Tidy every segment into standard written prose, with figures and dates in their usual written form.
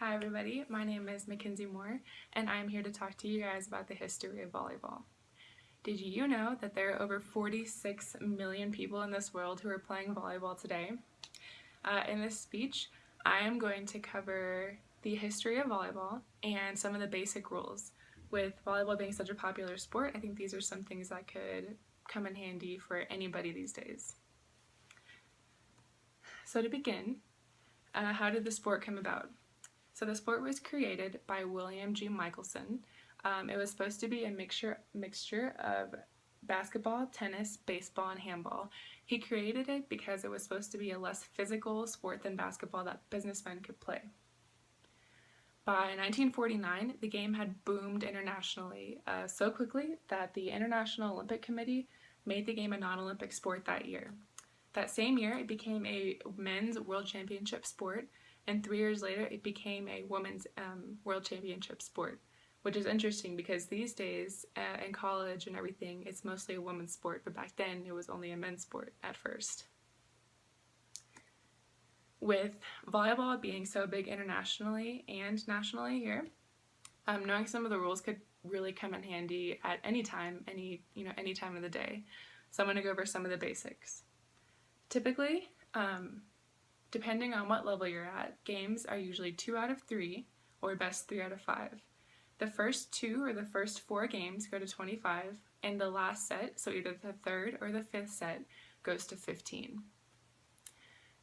Hi everybody, my name is Mackenzie Moore and I'm here to talk to you guys about the history of volleyball. Did you know that there are over 46 million people in this world who are playing volleyball today? In this speech, I am going to cover the history of volleyball and some of the basic rules. With volleyball being such a popular sport, I think these are some things that could come in handy for anybody these days. So to begin, how did the sport come about? So the sport was created by William G. Michelson. It was supposed to be a mixture of basketball, tennis, baseball, and handball. He created it because it was supposed to be a less physical sport than basketball that businessmen could play. By 1949, the game had boomed internationally so quickly that the International Olympic Committee made the game a non-Olympic sport that year. That same year, it became a men's world championship sport, and 3 years later it became a women's world championship sport, which is interesting because these days in college and everything it's mostly a women's sport, but back then it was only a men's sport at first. With volleyball being so big internationally and nationally here, knowing some of the rules could really come in handy at any time, any time of the day. So I'm going to go over some of the basics. Typically, depending on what level you're at, games are usually 2 out of 3 or best 3 out of 5. The first 2 or the first 4 games go to 25, and the last set, so either the 3rd or the 5th set, goes to 15.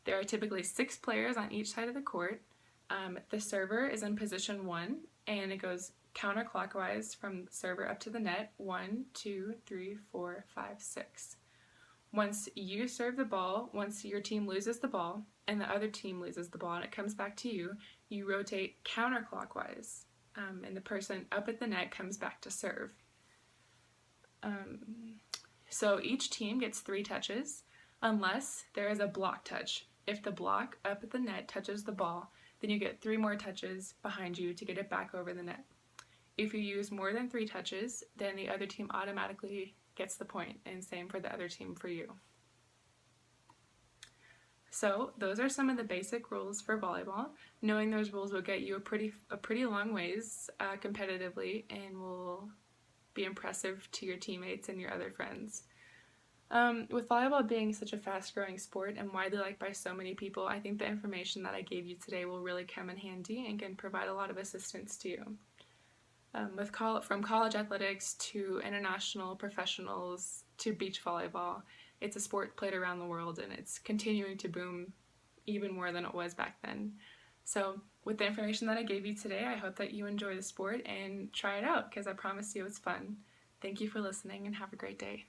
There are typically 6 players on each side of the court. The server is in position 1, and it goes counterclockwise from the server up to the net, 1, 2, 3, 4, 5, 6. Once you serve the ball, once your team loses the ball and the other team loses the ball and it comes back to you, you rotate counterclockwise and the person up at the net comes back to serve. So each team gets 3 touches unless there is a block touch. If the block up at the net touches the ball, then you get 3 more touches behind you to get it back over the net. If you use more than 3 touches, then the other team automatically gets the point, and same for the other team for you. So those are some of the basic rules for volleyball. Knowing those rules will get you a pretty long ways competitively and will be impressive to your teammates and your other friends. With volleyball being such a fast-growing sport and widely liked by so many people, I think the information that I gave you today will really come in handy and can provide a lot of assistance to you. From college athletics to international professionals to beach volleyball, it's a sport played around the world and it's continuing to boom even more than it was back then. So with the information that I gave you today, I hope that you enjoy the sport and try it out because I promise you it's fun. Thank you for listening and have a great day.